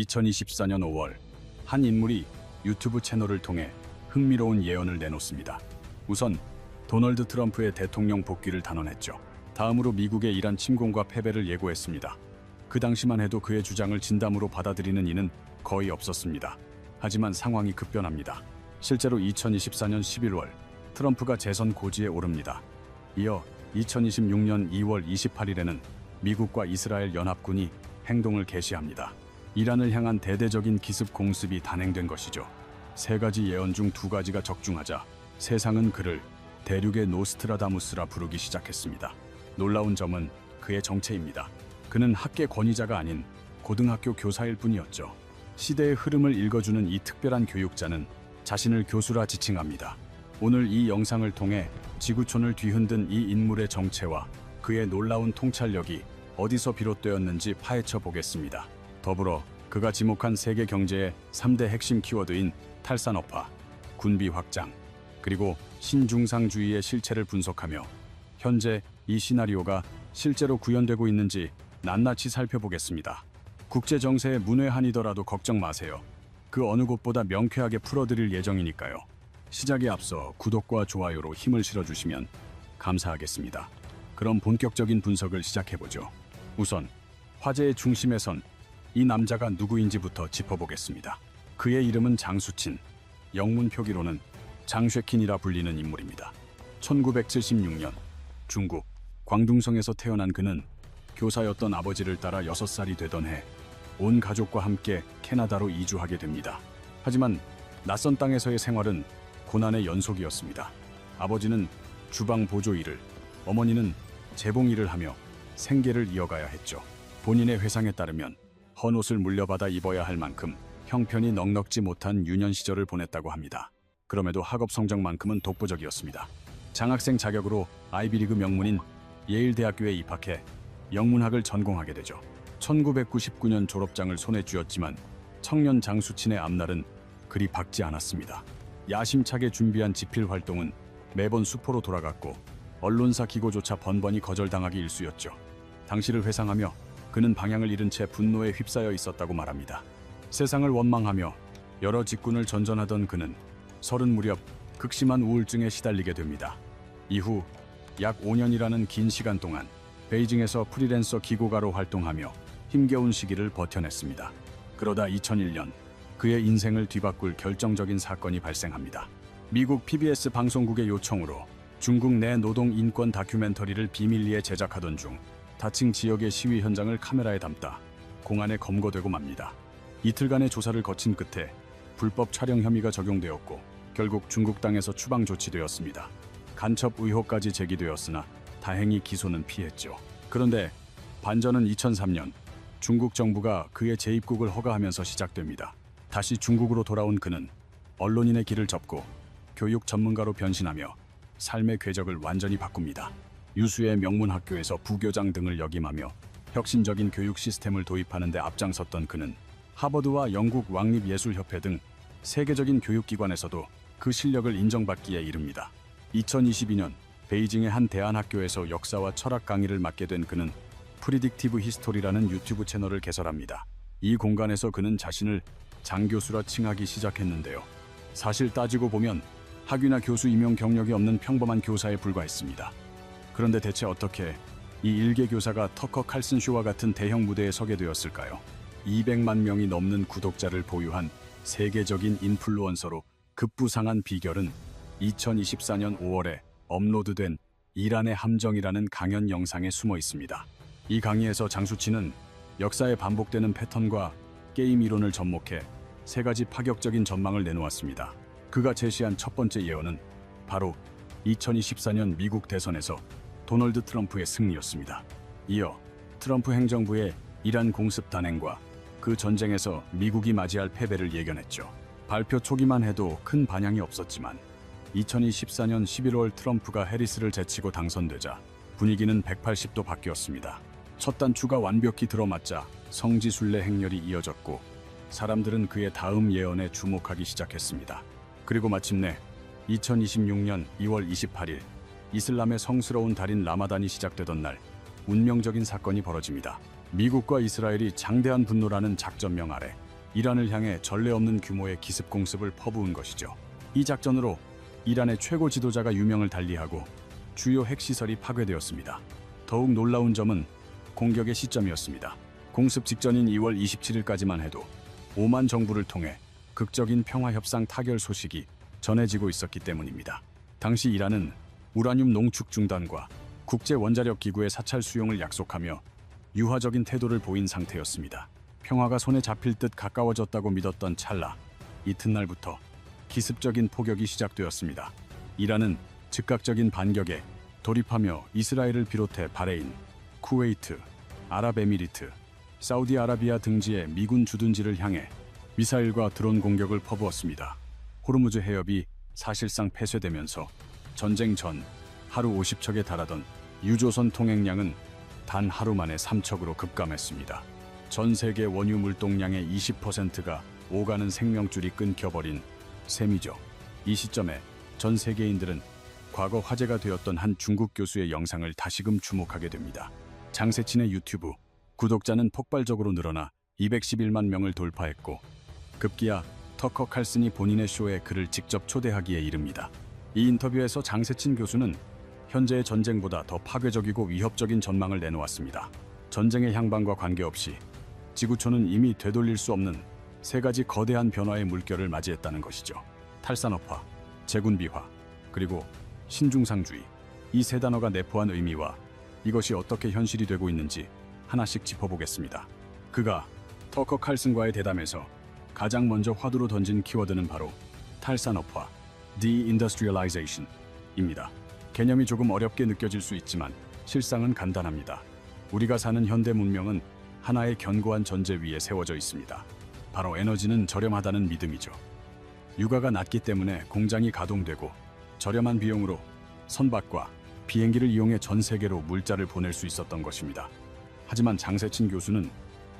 2024년 5월 한 인물이 유튜브 채널을 통해 흥미로운 예언을 내놓습니다. 우선 도널드 트럼프의 대통령 복귀를 단언했죠. 다음으로 미국의 이란 침공과 패배를 예고했습니다. 그 당시만 해도 그의 주장을 진담으로 받아들이는 이는 거의 없었습니다. 하지만 상황이 급변합니다. 실제로 2024년 11월 트럼프가 재선 고지에 오릅니다. 이어 2026년 2월 28일에는 미국과 이스라엘 연합군이 행동을 개시합니다. 이란을 향한 대대적인 기습 공습이 단행된 것이죠. 세 가지 예언 중 두 가지가 적중하자 세상은 그를 대륙의 노스트라다무스라 부르기 시작했습니다. 놀라운 점은 그의 정체입니다. 그는 학계 권위자가 아닌 고등학교 교사일 뿐이었죠. 시대의 흐름을 읽어주는 이 특별한 교육자는 자신을 교수라 지칭합니다. 오늘 이 영상을 통해 지구촌을 뒤흔든 이 인물의 정체와 그의 놀라운 통찰력이 어디서 비롯되었는지 파헤쳐 보겠습니다. 더불어 그가 지목한 세계 경제의 3대 핵심 키워드인 탈산업화, 군비 확장, 그리고 신중상주의의 실체를 분석하며 현재 이 시나리오가 실제로 구현되고 있는지 낱낱이 살펴보겠습니다. 국제 정세의 문외한이더라도 걱정 마세요. 그 어느 곳보다 명쾌하게 풀어드릴 예정이니까요. 시작에 앞서 구독과 좋아요로 힘을 실어주시면 감사하겠습니다. 그럼 본격적인 분석을 시작해보죠. 우선 화제의 중심에 선 이 남자가 누구인지부터 짚어보겠습니다. 그의 이름은 장수친, 영문 표기로는 장쉐킨이라 불리는 인물입니다. 1976년 중국 광둥성에서 태어난 그는 교사였던 아버지를 따라 6살이 되던 해 온 가족과 함께 캐나다로 이주하게 됩니다. 하지만 낯선 땅에서의 생활은 고난의 연속이었습니다. 아버지는 주방 보조 일을, 어머니는 재봉 일을 하며 생계를 이어가야 했죠. 본인의 회상에 따르면 헌옷을 물려받아 입어야 할 만큼 형편이 넉넉지 못한 유년 시절을 보냈다고 합니다. 그럼에도 학업 성적만큼은 독보적이었습니다. 장학생 자격으로 아이비리그 명문인 예일대학교에 입학해 영문학을 전공하게 되죠. 1999년 졸업장을 손에 쥐었지만 청년 장수친의 앞날은 그리 밝지 않았습니다. 야심차게 준비한 집필 활동은 매번 수포로 돌아갔고 언론사 기고조차 번번이 거절당하기 일쑤였죠. 당시를 회상하며 그는 방향을 잃은 채 분노에 휩싸여 있었다고 말합니다. 세상을 원망하며 여러 직군을 전전하던 그는 30 무렵 극심한 우울증에 시달리게 됩니다. 이후 약 5년이라는 긴 시간 동안 베이징에서 프리랜서 기고가로 활동하며 힘겨운 시기를 버텨냈습니다. 그러다 2001년 그의 인생을 뒤바꿀 결정적인 사건이 발생합니다. 미국 PBS 방송국의 요청으로 중국 내 노동 인권 다큐멘터리를 비밀리에 제작하던 중 다칭 지역의 시위 현장을 카메라에 담다 공안에 검거되고 맙니다. 이틀간의 조사를 거친 끝에 불법 촬영 혐의가 적용되었고 결국 중국 땅에서 추방 조치되었습니다. 간첩 의혹까지 제기되었으나 다행히 기소는 피했죠. 그런데 반전은 2003년 중국 정부가 그의 재입국을 허가하면서 시작됩니다. 다시 중국으로 돌아온 그는 언론인의 길을 접고 교육 전문가로 변신하며 삶의 궤적을 완전히 바꿉니다. 유수의 명문 학교에서 부교장 등을 역임하며 혁신적인 교육 시스템을 도입하는 데 앞장섰던 그는 하버드와 영국 왕립예술협회 등 세계적인 교육기관에서도 그 실력을 인정받기에 이릅니다. 2022년 베이징의 한 대안학교에서 역사와 철학 강의를 맡게 된 그는 프리딕티브 히스토리라는 유튜브 채널을 개설합니다. 이 공간에서 그는 자신을 장교수라 칭하기 시작했는데요. 사실 따지고 보면 학위나 교수 임용 경력이 없는 평범한 교사에 불과했습니다. 그런데 대체 어떻게 이 일개 교사가 터커 칼슨 쇼와 같은 대형 무대에 서게 되었을까요? 200만 명이 넘는 구독자를 보유한 세계적인 인플루언서로 급부상한 비결은 2024년 5월에 업로드된 이란의 함정이라는 강연 영상에 숨어 있습니다. 이 강의에서 장수친은 역사에 반복되는 패턴과 게임 이론을 접목해 세 가지 파격적인 전망을 내놓았습니다. 그가 제시한 첫 번째 예언은 바로 2024년 미국 대선에서 도널드 트럼프의 승리였습니다. 이어 트럼프 행정부의 이란 공습 단행과 그 전쟁에서 미국이 맞이할 패배를 예견했죠. 발표 초기만 해도 큰 반향이 없었지만 2024년 11월 트럼프가 해리스를 제치고 당선되자 분위기는 180도 바뀌었습니다. 첫 단추가 완벽히 들어맞자 성지순례 행렬이 이어졌고 사람들은 그의 다음 예언에 주목하기 시작했습니다. 그리고 마침내 2026년 2월 28일 이슬람의 성스러운 달인 라마단이 시작되던 날 운명적인 사건이 벌어집니다. 미국과 이스라엘이 장대한 분노라는 작전명 아래 이란을 향해 전례 없는 규모의 기습 공습을 퍼부은 것이죠. 이 작전으로 이란의 최고 지도자가 유명을 달리하고 주요 핵시설이 파괴되었습니다. 더욱 놀라운 점은 공격의 시점이었습니다. 공습 직전인 2월 27일까지만 해도 오만 정부를 통해 극적인 평화협상 타결 소식이 전해지고 있었기 때문입니다. 당시 이란은 우라늄 농축 중단과 국제 원자력 기구의 사찰 수용을 약속하며 유화적인 태도를 보인 상태였습니다. 평화가 손에 잡힐 듯 가까워졌다고 믿었던 찰나, 이튿날부터 기습적인 포격이 시작되었습니다. 이란은 즉각적인 반격에 돌입하며 이스라엘을 비롯해 바레인, 쿠웨이트, 아랍에미리트, 사우디아라비아 등지의 미군 주둔지를 향해 미사일과 드론 공격을 퍼부었습니다. 호르무즈 해협이 사실상 폐쇄되면서 전쟁 전 하루 50척에 달하던 유조선 통행량은 단 하루 만에 3척으로 급감했습니다. 전 세계 원유 물동량의 20%가 오가는 생명줄이 끊겨버린 셈이죠. 이 시점에 전 세계인들은 과거 화제가 되었던 한 중국 교수의 영상을 다시금 주목하게 됩니다. 장세친의 유튜브 구독자는 폭발적으로 늘어나 211만 명을 돌파했고 급기야 터커 칼슨이 본인의 쇼에 그를 직접 초대하기에 이릅니다. 이 인터뷰에서 장세친 교수는 현재의 전쟁보다 더 파괴적이고 위협적인 전망을 내놓았습니다. 전쟁의 향방과 관계없이 지구촌은 이미 되돌릴 수 없는 세 가지 거대한 변화의 물결을 맞이했다는 것이죠. 탈산업화, 재군비화, 그리고 신중상주의. 이 세 단어가 내포한 의미와 이것이 어떻게 현실이 되고 있는지 하나씩 짚어보겠습니다. 그가 터커 칼슨과의 대담에서 가장 먼저 화두로 던진 키워드는 바로 탈산업화, deindustrialization입니다. 개념이 조금 어렵게 느껴질 수 있지만 실상은 간단합니다. 우리가 사는 현대 문명은 하나의 견고한 전제 위에 세워져 있습니다. 바로 에너지는 저렴하다는 믿음이죠. 유가가 낮기 때문에 공장이 가동되고 저렴한 비용으로 선박과 비행기를 이용해 전 세계로 물자를 보낼 수 있었던 것입니다. 하지만 장세친 교수는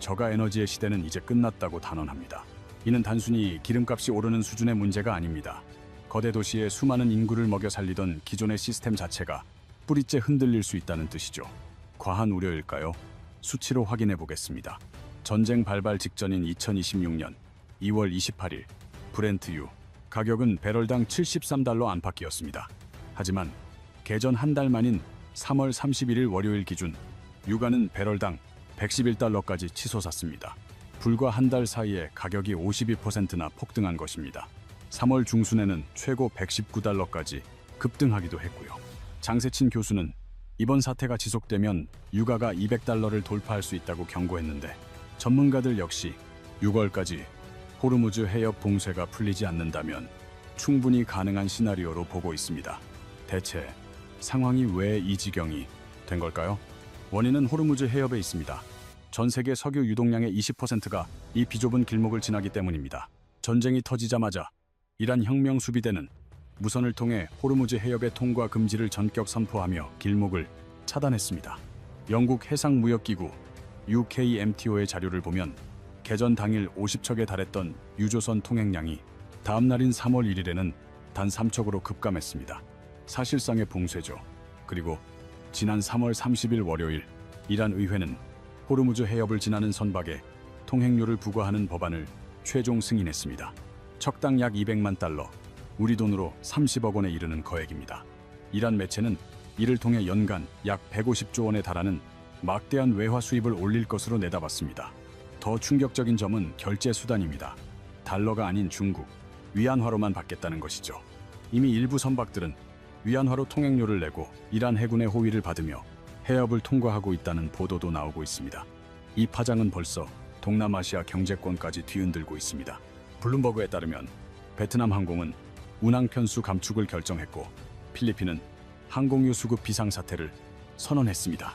저가 에너지의 시대는 이제 끝났다고 단언합니다. 이는 단순히 기름값이 오르는 수준의 문제가 아닙니다. 거대 도시의 수많은 인구를 먹여 살리던 기존의 시스템 자체가 뿌리째 흔들릴 수 있다는 뜻이죠. 과한 우려일까요? 수치로 확인해 보겠습니다. 전쟁 발발 직전인 2026년 2월 28일 브렌트유 가격은 배럴당 73달러 안팎이었습니다. 하지만 개전 한 달 만인 3월 31일 월요일 기준 유가는 배럴당 111달러까지 치솟았습니다. 불과 한 달 사이에 가격이 52%나 폭등한 것입니다. 3월 중순에는 최고 119달러까지 급등하기도 했고요. 장세친 교수는 이번 사태가 지속되면 유가가 200달러를 돌파할 수 있다고 경고했는데 전문가들 역시 6월까지 호르무즈 해협 봉쇄가 풀리지 않는다면 충분히 가능한 시나리오로 보고 있습니다. 대체 상황이 왜 이 지경이 된 걸까요? 원인은 호르무즈 해협에 있습니다. 전 세계 석유 유동량의 20%가 이 비좁은 길목을 지나기 때문입니다. 전쟁이 터지자마자 이란 혁명 수비대는 무선을 통해 호르무즈 해협의 통과 금지를 전격 선포하며 길목을 차단했습니다. 영국 해상무역기구 UKMTO의 자료를 보면 개전 당일 50척에 달했던 유조선 통행량이 다음 날인 3월 1일에는 단 3척으로 급감했습니다. 사실상의 봉쇄죠. 그리고 지난 3월 30일 월요일 이란 의회는 호르무즈 해협을 지나는 선박에 통행료를 부과하는 법안을 최종 승인했습니다. 척당 약 200만 달러, 우리 돈으로 30억 원에 이르는 거액입니다. 이란 매체는 이를 통해 연간 약 150조 원에 달하는 막대한 외화 수입을 올릴 것으로 내다봤습니다. 더 충격적인 점은 결제 수단입니다. 달러가 아닌 중국, 위안화로만 받겠다는 것이죠. 이미 일부 선박들은 위안화로 통행료를 내고 이란 해군의 호위를 받으며 해협을 통과하고 있다는 보도도 나오고 있습니다. 이 파장은 벌써 동남아시아 경제권까지 뒤흔들고 있습니다. 블룸버그에 따르면 베트남 항공은 운항 편수 감축을 결정했고 필리핀은 항공유 수급 비상사태를 선언했습니다.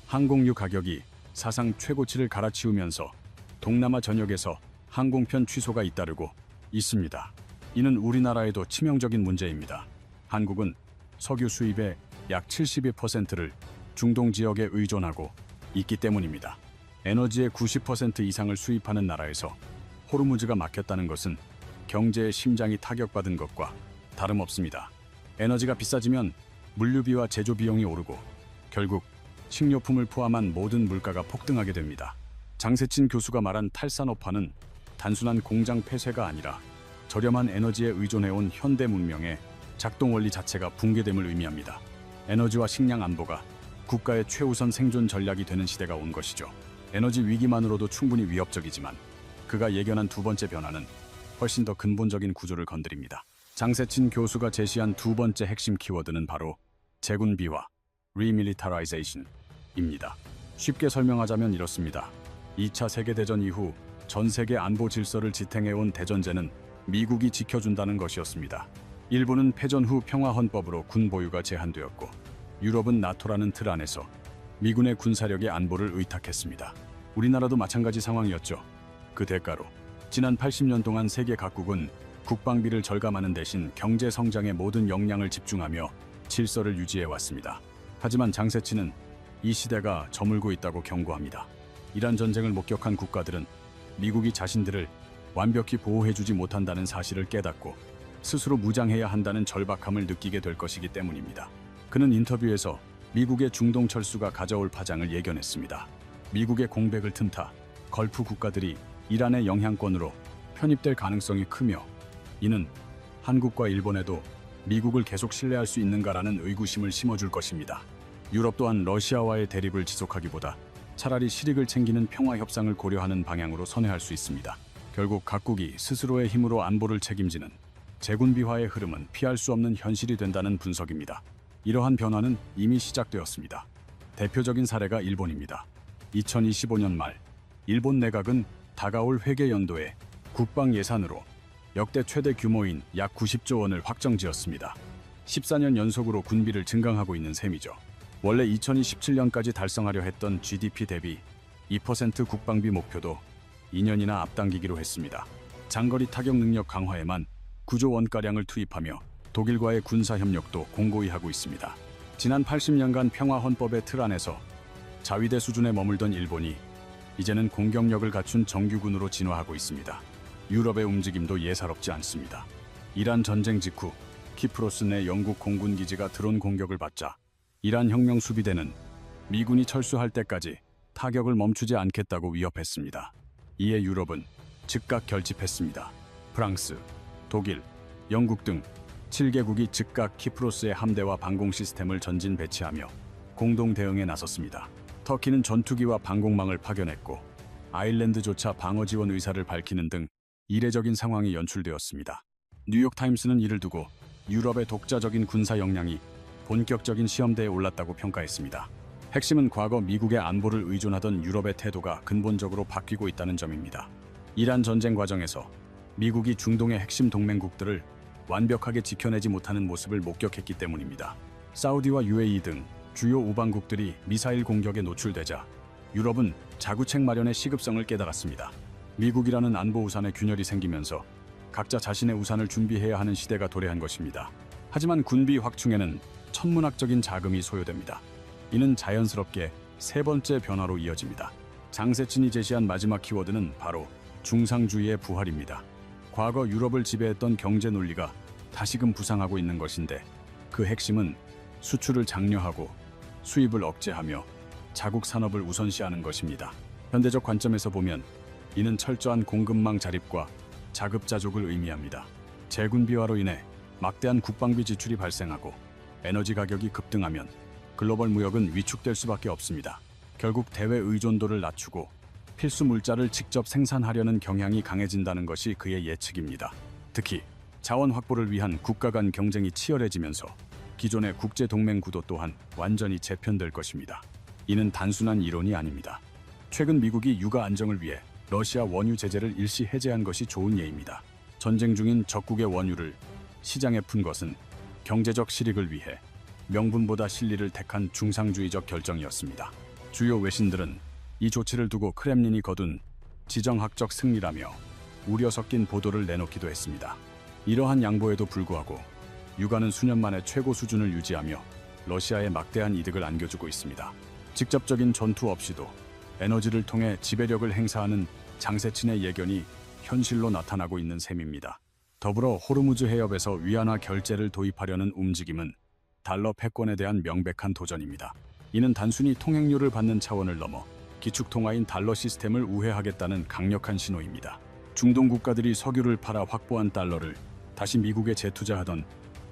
항공유 가격이 사상 최고치를 갈아치우면서 동남아 전역에서 항공편 취소가 잇따르고 있습니다. 이는 우리나라에도 치명적인 문제입니다. 한국은 석유 수입의 약 72%를 중동 지역에 의존하고 있기 때문입니다. 에너지의 90% 이상을 수입하는 나라에서 호르무즈가 막혔다는 것은 경제의 심장이 타격받은 것과 다름없습니다. 에너지가 비싸지면 물류비와 제조 비용이 오르고 결국 식료품을 포함한 모든 물가가 폭등하게 됩니다. 장세친 교수가 말한 탈산업화는 단순한 공장 폐쇄가 아니라 저렴한 에너지에 의존해온 현대 문명의 작동 원리 자체가 붕괴됨을 의미합니다. 에너지와 식량 안보가 국가의 최우선 생존 전략이 되는 시대가 온 것이죠. 에너지 위기만으로도 충분히 위협적이지만 그가 예견한 두 번째 변화는 훨씬 더 근본적인 구조를 건드립니다. 장세친 교수가 제시한 두 번째 핵심 키워드는 바로 재군비화, remilitarization입니다. 쉽게 설명하자면 이렇습니다. 2차 세계대전 이후 전 세계 안보 질서를 지탱해온 대전제는 미국이 지켜준다는 것이었습니다. 일본은 패전 후 평화헌법으로 군 보유가 제한되었고 유럽은 나토라는 틀 안에서 미군의 군사력의 안보를 의탁했습니다. 우리나라도 마찬가지 상황이었죠. 그 대가로 지난 80년 동안 세계 각국은 국방비를 절감하는 대신 경제 성장에 모든 역량을 집중하며 질서를 유지해왔습니다. 하지만 장세치는 이 시대가 저물고 있다고 경고합니다. 이란 전쟁을 목격한 국가들은 미국이 자신들을 완벽히 보호해주지 못한다는 사실을 깨닫고 스스로 무장해야 한다는 절박함을 느끼게 될 것이기 때문입니다. 그는 인터뷰에서 미국의 중동 철수가 가져올 파장을 예견했습니다. 미국의 공백을 틈타 걸프 국가들이 이란의 영향권으로 편입될 가능성이 크며 이는 한국과 일본에도 미국을 계속 신뢰할 수 있는가라는 의구심을 심어줄 것입니다. 유럽 또한 러시아와의 대립을 지속하기보다 차라리 실익을 챙기는 평화 협상을 고려하는 방향으로 선회할 수 있습니다. 결국 각국이 스스로의 힘으로 안보를 책임지는 재군비화의 흐름은 피할 수 없는 현실이 된다는 분석입니다. 이러한 변화는 이미 시작되었습니다. 대표적인 사례가 일본입니다. 2025년 말 일본 내각은 다가올 회계연도에 국방 예산으로 역대 최대 규모인 약 90조 원을 확정지었습니다. 14년 연속으로 군비를 증강하고 있는 셈이죠. 원래 2027년까지 달성하려 했던 GDP 대비 2% 국방비 목표도 2년이나 앞당기기로 했습니다. 장거리 타격 능력 강화에만 9조 원가량을 투입하며 독일과의 군사 협력도 공고히 하고 있습니다. 지난 80년간 평화헌법의 틀 안에서 자위대 수준에 머물던 일본이 이제는 공격력을 갖춘 정규군으로 진화하고 있습니다. 유럽의 움직임도 예사롭지 않습니다. 이란 전쟁 직후 키프로스 내 영국 공군 기지가 드론 공격을 받자 이란 혁명 수비대는 미군이 철수할 때까지 타격을 멈추지 않겠다고 위협했습니다. 이에 유럽은 즉각 결집했습니다. 프랑스, 독일, 영국 등 7개국이 즉각 키프로스의 함대와 방공 시스템을 전진 배치하며 공동 대응에 나섰습니다. 터키는 전투기와 방공망을 파견했고 아일랜드조차 방어 지원 의사를 밝히는 등 이례적인 상황이 연출되었습니다. 뉴욕타임스는 이를 두고 유럽의 독자적인 군사 역량이 본격적인 시험대에 올랐다고 평가했습니다. 핵심은 과거 미국의 안보를 의존하던 유럽의 태도가 근본적으로 바뀌고 있다는 점입니다. 이란 전쟁 과정에서 미국이 중동의 핵심 동맹국들을 완벽하게 지켜내지 못하는 모습을 목격했기 때문입니다. 사우디와 UAE 등 주요 우방국들이 미사일 공격에 노출되자 유럽은 자구책 마련의 시급성을 깨달았습니다. 미국이라는 안보 우산에 균열이 생기면서 각자 자신의 우산을 준비해야 하는 시대가 도래한 것입니다. 하지만 군비 확충에는 천문학적인 자금이 소요됩니다. 이는 자연스럽게 세 번째 변화로 이어집니다. 장세친이 제시한 마지막 키워드는 바로 중상주의의 부활입니다. 과거 유럽을 지배했던 경제 논리가 다시금 부상하고 있는 것인데 그 핵심은 수출을 장려하고 수입을 억제하며 자국 산업을 우선시하는 것입니다. 현대적 관점에서 보면 이는 철저한 공급망 자립과 자급자족을 의미합니다. 재군비화로 인해 막대한 국방비 지출이 발생하고 에너지 가격이 급등하면 글로벌 무역은 위축될 수밖에 없습니다. 결국 대외 의존도를 낮추고 필수 물자를 직접 생산하려는 경향이 강해진다는 것이 그의 예측입니다. 특히 자원 확보를 위한 국가 간 경쟁이 치열해지면서 기존의 국제 동맹 구도 또한 완전히 재편될 것입니다. 이는 단순한 이론이 아닙니다. 최근 미국이 육아 안정을 위해 러시아 원유 제재를 일시 해제한 것이 좋은 예입니다. 전쟁 중인 적국의 원유를 시장에 푼 것은 경제적 실익을 위해 명분보다 실리를 택한 중상주의적 결정이었습니다. 주요 외신들은 이 조치를 두고 크렘린이 거둔 지정학적 승리라며 우려 섞인 보도를 내놓기도 했습니다. 이러한 양보에도 불구하고 육아는 수년 만에 최고 수준을 유지하며 러시아에 막대한 이득을 안겨주고 있습니다. 직접적인 전투 없이도 에너지를 통해 지배력을 행사하는 장세친의 예견이 현실로 나타나고 있는 셈입니다. 더불어 호르무즈 해협에서 위안화 결제를 도입하려는 움직임은 달러 패권에 대한 명백한 도전입니다. 이는 단순히 통행료를 받는 차원을 넘어 기축통화인 달러 시스템을 우회하겠다는 강력한 신호입니다. 중동 국가들이 석유를 팔아 확보한 달러를 다시 미국에 재투자하던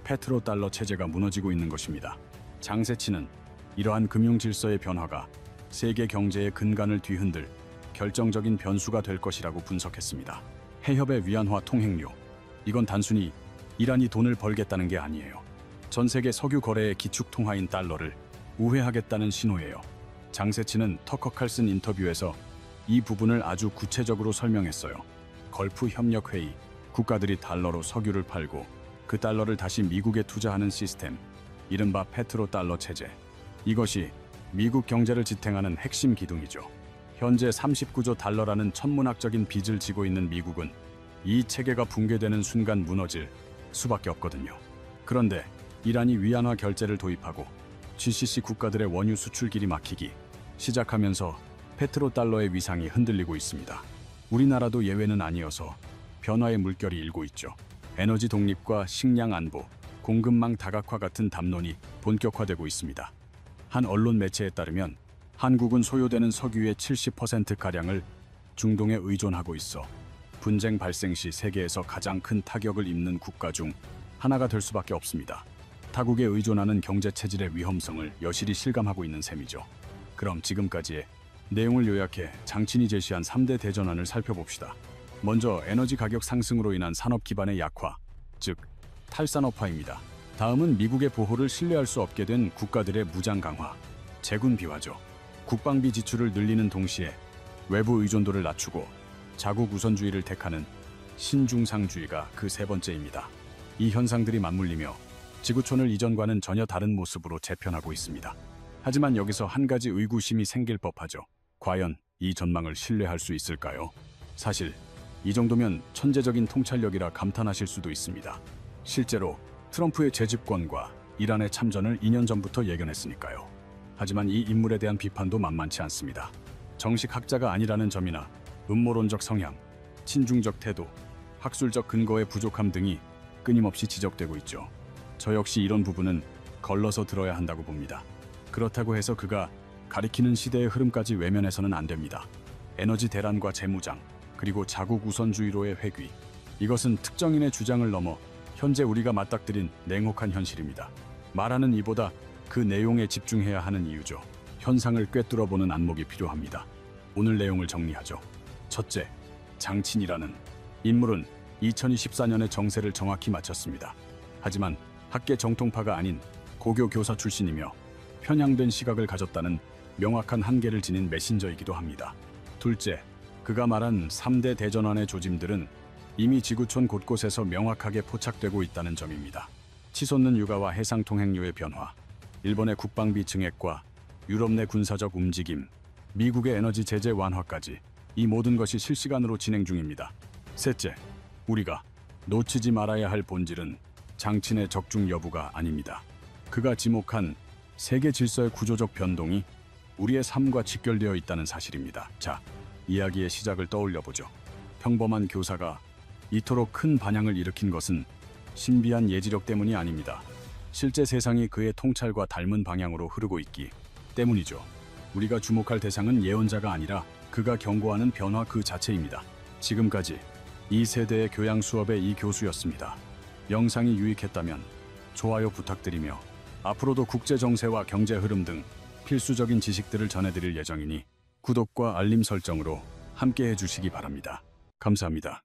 페트로달러 체제가 무너지고 있는 것입니다. 장세치는 이러한 금융 질서의 변화가 세계 경제의 근간을 뒤흔들 결정적인 변수가 될 것이라고 분석했습니다. 해협의 위안화 통행료, 이건 단순히 이란이 돈을 벌겠다는 게 아니에요. 전 세계 석유 거래의 기축 통화인 달러를 우회하겠다는 신호예요. 장세치는 터커 칼슨 인터뷰에서 이 부분을 아주 구체적으로 설명했어요. 걸프 협력 회의, 국가들이 달러로 석유를 팔고 그 달러를 다시 미국에 투자하는 시스템, 이른바 페트로달러 체제. 이것이 미국 경제를 지탱하는 핵심 기둥이죠. 현재 39조 달러라는 천문학적인 빚을 지고 있는 미국은 이 체계가 붕괴되는 순간 무너질 수밖에 없거든요. 그런데 이란이 위안화 결제를 도입하고 GCC 국가들의 원유 수출길이 막히기 시작하면서 페트로달러의 위상이 흔들리고 있습니다. 우리나라도 예외는 아니어서 변화의 물결이 일고 있죠. 에너지 독립과 식량 안보, 공급망 다각화 같은 담론이 본격화되고 있습니다. 한 언론 매체에 따르면 한국은 소요되는 석유의 70%가량을 중동에 의존하고 있어 분쟁 발생 시 세계에서 가장 큰 타격을 입는 국가 중 하나가 될 수밖에 없습니다. 타국에 의존하는 경제 체질의 위험성을 여실히 실감하고 있는 셈이죠. 그럼 지금까지의 내용을 요약해 장친이 제시한 3대 대전환을 살펴봅시다. 먼저 에너지 가격 상승으로 인한 산업 기반의 약화, 즉 탈산업화입니다. 다음은 미국의 보호를 신뢰할 수 없게 된 국가들의 무장 강화, 재군 비화죠. 국방비 지출을 늘리는 동시에 외부 의존도를 낮추고 자국 우선주의를 택하는 신중상주의가 그 세 번째입니다. 이 현상들이 맞물리며 지구촌을 이전과는 전혀 다른 모습으로 재편하고 있습니다. 하지만 여기서 한 가지 의구심이 생길 법하죠. 과연 이 전망을 신뢰할 수 있을까요? 사실 이 정도면 천재적인 통찰력이라 감탄하실 수도 있습니다. 실제로 트럼프의 재집권과 이란의 참전을 2년 전부터 예견했으니까요. 하지만 이 인물에 대한 비판도 만만치 않습니다. 정식 학자가 아니라는 점이나 음모론적 성향, 친중적 태도, 학술적 근거의 부족함 등이 끊임없이 지적되고 있죠. 저 역시 이런 부분은 걸러서 들어야 한다고 봅니다. 그렇다고 해서 그가 가리키는 시대의 흐름까지 외면해서는 안 됩니다. 에너지 대란과 재무장, 그리고 자국 우선주의로의 회귀, 이것은 특정인의 주장을 넘어 현재 우리가 맞닥뜨린 냉혹한 현실입니다. 말하는 이보다 그 내용에 집중해야 하는 이유죠. 현상을 꿰뚫어보는 안목이 필요합니다. 오늘 내용을 정리하죠. 첫째, 장친이라는 인물은 2024년의 정세를 정확히 맞췄습니다. 하지만 학계 정통파가 아닌 고교 교사 출신이며 편향된 시각을 가졌다는 명확한 한계를 지닌 메신저이기도 합니다. 둘째, 그가 말한 3대 대전환의 조짐들은 이미 지구촌 곳곳에서 명확하게 포착되고 있다는 점입니다. 치솟는 유가와 해상 통행료의 변화, 일본의 국방비 증액과 유럽 내 군사적 움직임, 미국의 에너지 제재 완화까지 이 모든 것이 실시간으로 진행 중입니다. 셋째, 우리가 놓치지 말아야 할 본질은 장친의 적중 여부가 아닙니다. 그가 지목한 세계 질서의 구조적 변동이 우리의 삶과 직결되어 있다는 사실입니다. 자, 이야기의 시작을 떠올려보죠. 평범한 교사가 이토록 큰 반향을 일으킨 것은 신비한 예지력 때문이 아닙니다. 실제 세상이 그의 통찰과 닮은 방향으로 흐르고 있기 때문이죠. 우리가 주목할 대상은 예언자가 아니라 그가 경고하는 변화 그 자체입니다. 지금까지 이 세대의 교양 수업의 이 교수였습니다. 영상이 유익했다면 좋아요 부탁드리며 앞으로도 국제 정세와 경제 흐름 등 필수적인 지식들을 전해드릴 예정이니 구독과 알림 설정으로 함께 해주시기 바랍니다. 감사합니다.